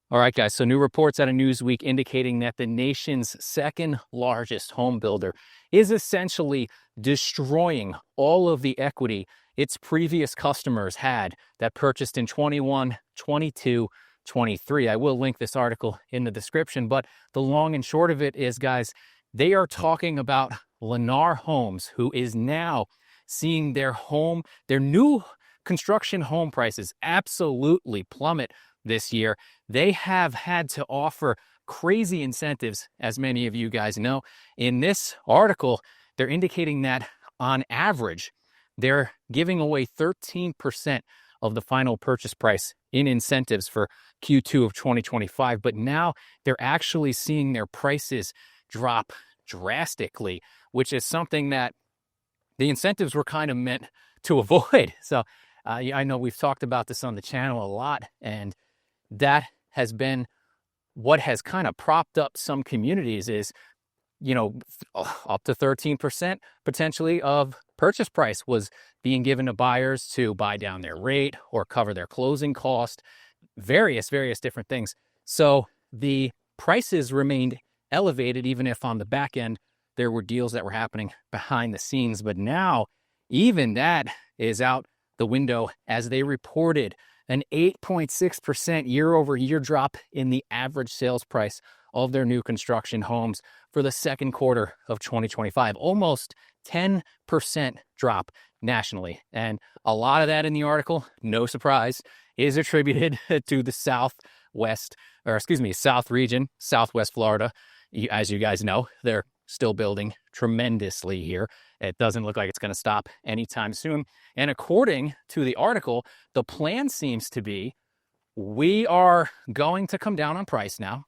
All right, guys. So new reports out of Newsweek indicating that the nation's second largest home builder is essentially destroying all of the equity its previous customers had that purchased in 21, 22, 23. I will link this article in the description, but the long and short of it is, guys, they are talking about Lennar Homes, who is now seeing their new construction home prices absolutely plummet this year. They have had to offer crazy incentives, as many of you guys know. In this article, they're indicating that on average, they're giving away 13% of the final purchase price in incentives for Q2 of 2025. But now they're actually seeing their prices drop drastically, which is something that the incentives were kind of meant to avoid. So I know we've talked about this on the channel a lot, and that has been what has kind of propped up some communities is, up to 13% potentially of purchase price was being given to buyers to buy down their rate or cover their closing cost, various different things. So the prices remained elevated, even if on the back end there were deals that were happening behind the scenes. But now even that is out the window, as they reported an 8.6% year-over-year drop in the average sales price of their new construction homes for the second quarter of 2025. Almost 10% drop nationally. And a lot of that in the article, no surprise, is attributed to the South region, Southwest Florida. As you guys know, they're still building tremendously here. It doesn't look like it's going to stop anytime soon. And according to the article, the plan seems to be we are going to come down on price now.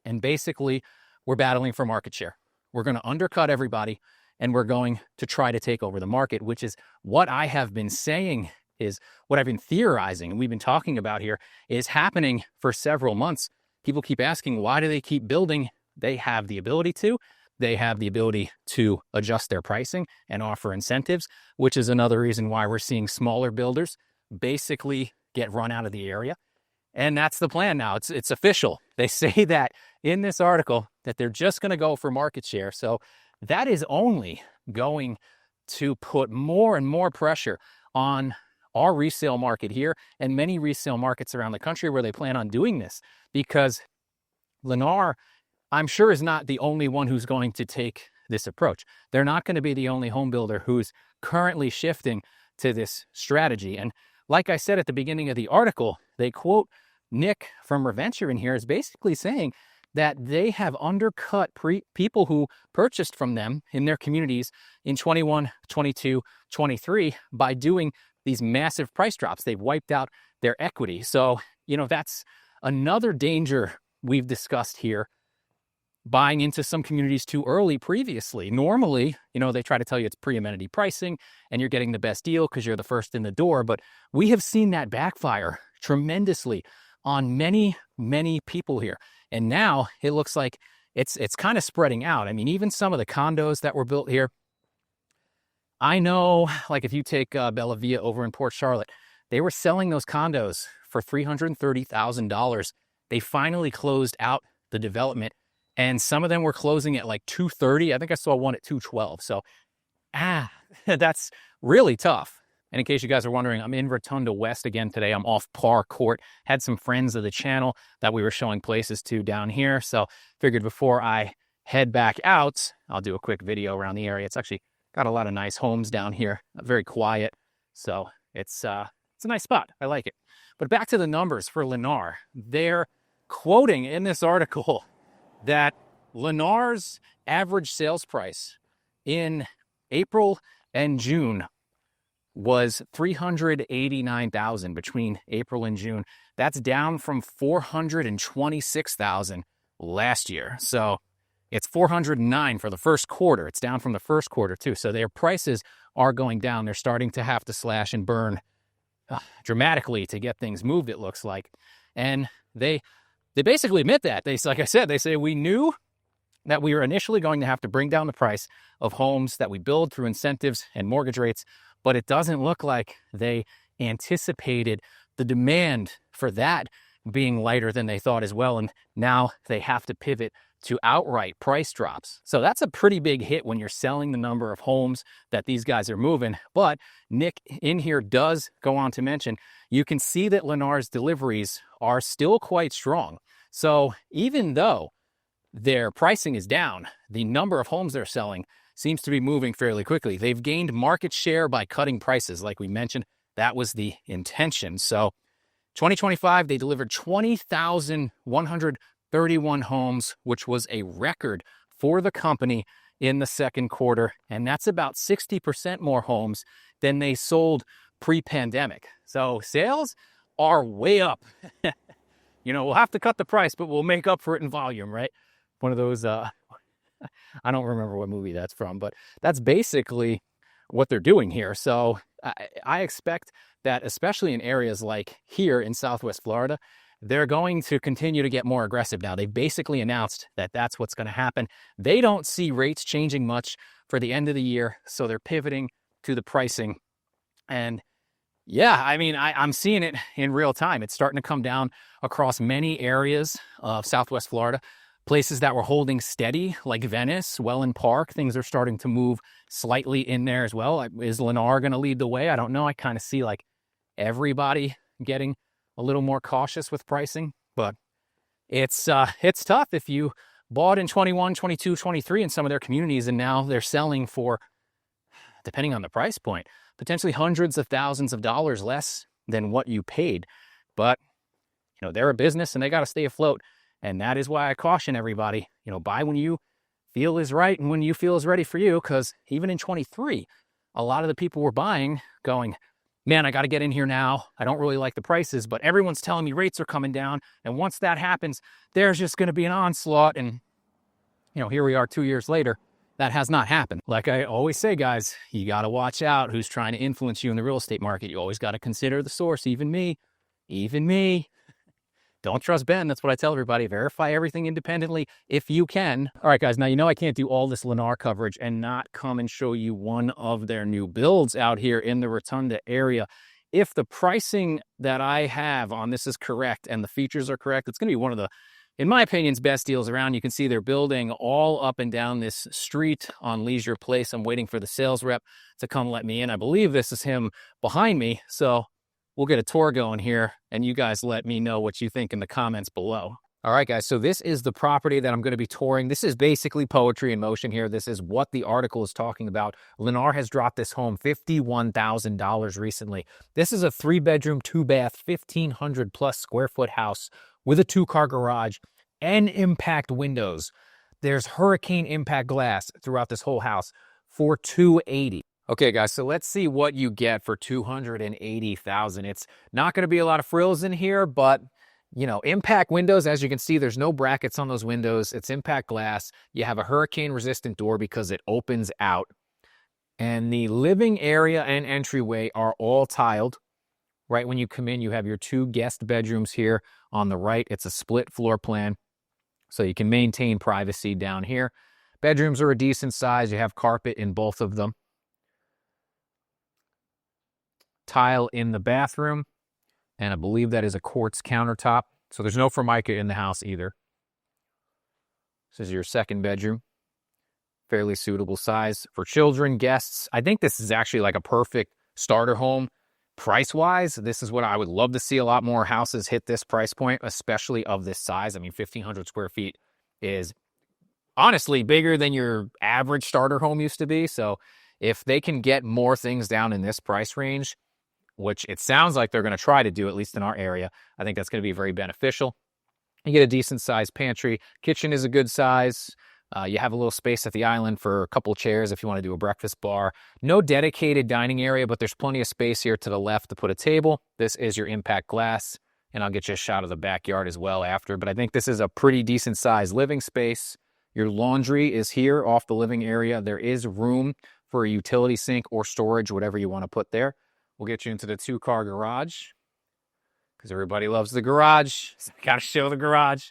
And basically, we're battling for market share. We're going to undercut everybody, and we're going to try to take over the market, which is what I have been saying, is what I've been theorizing and we've been talking about here is happening for several months. People keep asking, why do they keep building? They have the ability to. They have the ability to adjust their pricing and offer incentives, which is another reason why we're seeing smaller builders basically get run out of the area. And that's the plan now. It's official. They say that in this article that they're just going to go for market share. So that is only going to put more and more pressure on our resale market here and many resale markets around the country where they plan on doing this, because Lennar, I'm sure, is not the only one who's going to take this approach. They're not going to be the only home builder who's currently shifting to this strategy. And like I said at the beginning of the article, they quote Nick from Reventure in here is basically saying that they have undercut people who purchased from them in their communities in 21, 22, 23 by doing these massive price drops. They've wiped out their equity. So, that's another danger we've discussed here. Buying into some communities too early previously. Normally, they try to tell you it's pre-amenity pricing and you're getting the best deal because you're the first in the door. But we have seen that backfire tremendously on many people here. And now it looks like it's kind of spreading out. I mean, even some of the condos that were built here, I know, like if you take Bella Via over in Port Charlotte, they were selling those condos for $330,000. They finally closed out the development, and some of them were closing at like $230,000. I think I saw one at $212,000. So, that's really tough. And in case you guys are wondering, I'm in Rotunda West again today. I'm off Par Court. Had some friends of the channel that we were showing places to down here. So figured before I head back out, I'll do a quick video around the area. It's actually got a lot of nice homes down here, very quiet. So it's a nice spot. I like it. But back to the numbers for Lennar. They're quoting in this article that Lennar's average sales price in April and June was $389,000 between April and June. That's down from $426,000 last year. So it's $409,000 for the first quarter. It's down from the first quarter too. So their prices are going down. They're starting to have to slash and burn dramatically to get things moved, it looks like. And they basically admit that. Like I said, they say we knew that we were initially going to have to bring down the price of homes that we build through incentives and mortgage rates, but it doesn't look like they anticipated the demand for that being lighter than they thought as well. And now they have to pivot to outright price drops. So that's a pretty big hit when you're selling the number of homes that these guys are moving. But Nick in here does go on to mention, you can see that Lennar's deliveries are still quite strong. So even though their pricing is down, the number of homes they're selling seems to be moving fairly quickly. They've gained market share by cutting prices. Like we mentioned, that was the intention. So 2025, they delivered 20,131 homes, which was a record for the company in the second quarter. And that's about 60% more homes than they sold pre-pandemic. So sales are way up. We'll have to cut the price, but we'll make up for it in volume, right? One of those, I don't remember what movie that's from, but that's basically what they're doing here. So I expect that, especially in areas like here in Southwest Florida, they're going to continue to get more aggressive now. They've basically announced that that's what's going to happen. They don't see rates changing much for the end of the year, so they're pivoting to the pricing. And yeah, I mean, I'm seeing it in real time. It's starting to come down across many areas of Southwest Florida. Places that were holding steady, like Venice, Welland Park, things are starting to move slightly in there as well. Is Lennar going to lead the way? I don't know. I kind of see like everybody getting a little more cautious with pricing, but it's tough. If you bought in 21, 22, 23 in some of their communities, and now they're selling for, depending on the price point, potentially hundreds of thousands of dollars less than what you paid. But, they're a business and they got to stay afloat. And that is why I caution everybody, buy when you feel is right and when you feel is ready for you. Because even in 23, a lot of the people were buying going, man, I got to get in here now. I don't really like the prices, but everyone's telling me rates are coming down. And once that happens, there's just going to be an onslaught. And, here we are 2 years later. That has not happened. Like I always say, guys, you got to watch out who's trying to influence you in the real estate market. You always got to consider the source, even me. Don't trust Ben. That's what I tell everybody. Verify everything independently if you can. All right, guys. Now, I can't do all this Lennar coverage and not come and show you one of their new builds out here in the Rotunda area. If the pricing that I have on this is correct and the features are correct, it's going to be one of the, in my opinion, best deals around. You can see they're building all up and down this street on Leisure Place. I'm waiting for the sales rep to come let me in. I believe this is him behind me. So we'll get a tour going here, and you guys let me know what you think in the comments below. All right, guys, so this is the property that I'm going to be touring. This is basically poetry in motion here. This is what the article is talking about. Lennar has dropped this home $51,000 recently. This is a 3-bedroom, 2-bath, 1,500 plus square foot house with a 2-car garage and impact windows. There's hurricane impact glass throughout this whole house for $280,000. Okay, guys, so let's see what you get for $280,000. It's not going to be a lot of frills in here, but, impact windows, as you can see, there's no brackets on those windows. It's impact glass. You have a hurricane-resistant door because it opens out. And the living area and entryway are all tiled. Right when you come in, you have your 2 guest bedrooms here on the right. It's a split floor plan, so you can maintain privacy down here. Bedrooms are a decent size. You have carpet in both of them. Tile in the bathroom, and I believe that is a quartz countertop. So there's no Formica in the house either. This is your second bedroom. Fairly suitable size for children, guests. I think this is actually like a perfect starter home price-wise. This is what I would love to see. A lot more houses hit this price point, especially of this size. I mean, 1,500 square feet is honestly bigger than your average starter home used to be. So if they can get more things down in this price range, which it sounds like they're going to try to do, at least in our area, I think that's going to be very beneficial. You get a decent sized pantry. Kitchen is a good size. You have a little space at the island for a couple chairs if you want to do a breakfast bar. No dedicated dining area, but there's plenty of space here to the left to put a table. This is your impact glass, and I'll get you a shot of the backyard as well after. But I think this is a pretty decent sized living space. Your laundry is here off the living area. There is room for a utility sink or storage, whatever you want to put there. We'll get you into the 2-car garage because everybody loves the garage. So we got to show the garage.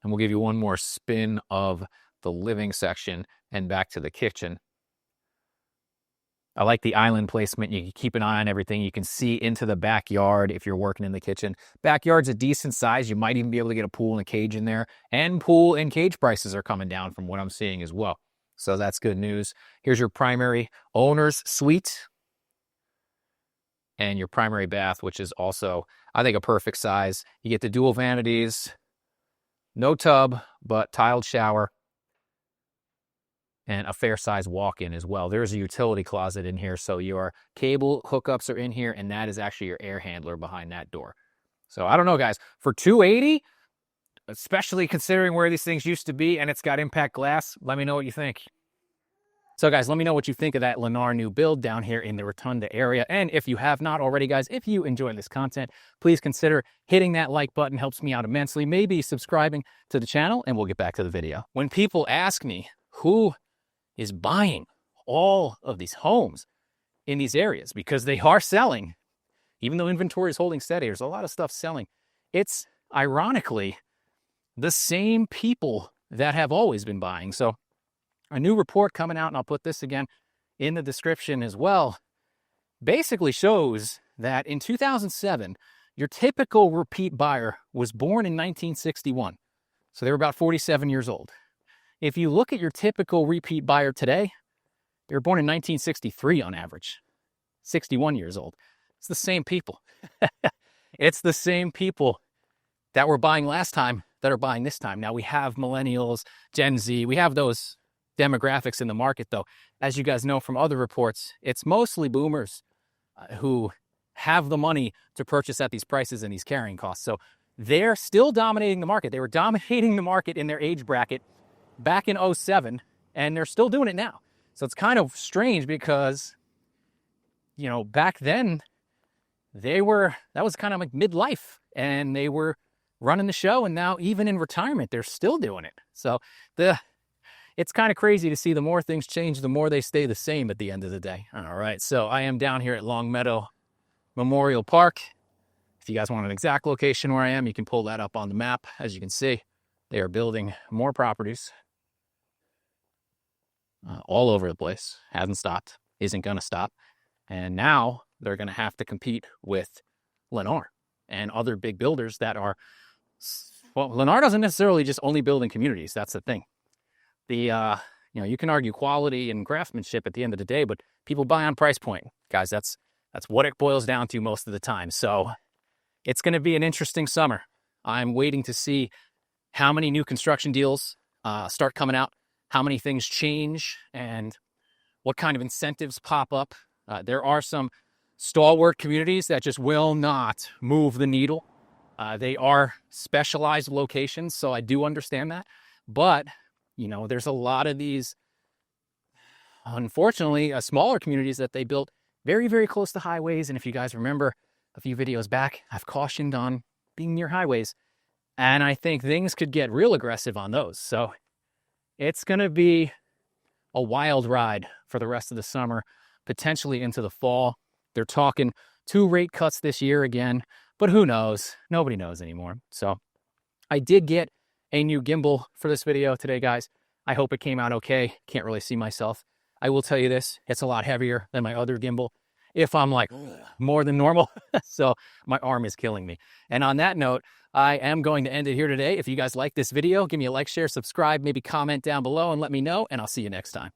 And we'll give you one more spin of the living section and back to the kitchen. I like the island placement. You can keep an eye on everything. You can see into the backyard if you're working in the kitchen. Backyard's a decent size. You might even be able to get a pool and a cage in there. And pool and cage prices are coming down from what I'm seeing as well. So that's good news. Here's your primary owner's suite. And your primary bath, which is also, I think, a perfect size. You get the dual vanities, no tub, but tiled shower, and a fair size walk-in as well. There's a utility closet in here, so your cable hookups are in here, and that is actually your air handler behind that door. So I don't know, guys, for $280, especially considering where these things used to be, and it's got impact glass, let me know what you think. So guys, let me know what you think of that Lennar new build down here in the Rotunda area. And if you have not already, guys, if you enjoy this content, please consider hitting that like button. Helps me out immensely. Maybe subscribing to the channel, and we'll get back to the video. When people ask me who is buying all of these homes in these areas, because they are selling, even though inventory is holding steady, there's a lot of stuff selling. It's ironically the same people that have always been buying. So a new report coming out, and I'll put this again in the description as well, basically shows that in 2007, your typical repeat buyer was born in 1961. So they were about 47 years old. If you look at your typical repeat buyer today, they were born in 1963 on average, 61 years old. It's the same people. It's the same people that were buying last time that are buying this time. Now we have millennials, Gen Z, we have those demographics in the market, though. As you guys know from other reports, it's mostly boomers who have the money to purchase at these prices and these carrying costs. So they're still dominating the market. They were dominating the market in their age bracket back in 07, and they're still doing it now. So it's kind of strange because, you know, back then that was kind of like midlife, and they were running the show, and now even in retirement, they're still doing it. So it's kind of crazy to see the more things change, the more they stay the same at the end of the day. All right, so I am down here at Longmeadow Memorial Park. If you guys want an exact location where I am, you can pull that up on the map. As you can see, they are building more properties all over the place. Hasn't stopped, isn't going to stop. And now they're going to have to compete with Lennar and other big builders that are, well, Lennar doesn't necessarily just only build in communities. That's the thing. You know, you can argue quality and craftsmanship at the end of the day, but people buy on price point. Guys, that's what it boils down to most of the time. So it's going to be an interesting summer. I'm waiting to see how many new construction deals start coming out, how many things change, and what kind of incentives pop up. There are some stalwart communities that just will not move the needle. They are specialized locations, so I do understand that. But you know, there's a lot of these, unfortunately, smaller communities that they built very, very close to highways. And if you guys remember a few videos back, I've cautioned on being near highways. And I think things could get real aggressive on those. So it's going to be a wild ride for the rest of the summer, potentially into the fall. They're talking 2 rate cuts this year again, but who knows? Nobody knows anymore. So I did get a new gimbal for this video today, guys. I hope it came out okay. Can't really see myself. I will tell you this, it's a lot heavier than my other gimbal, if I'm like more than normal. So my arm is killing me. And on that note, I am going to end it here today. If you guys like this video, give me a like, share, subscribe, maybe comment down below and let me know, and I'll see you next time.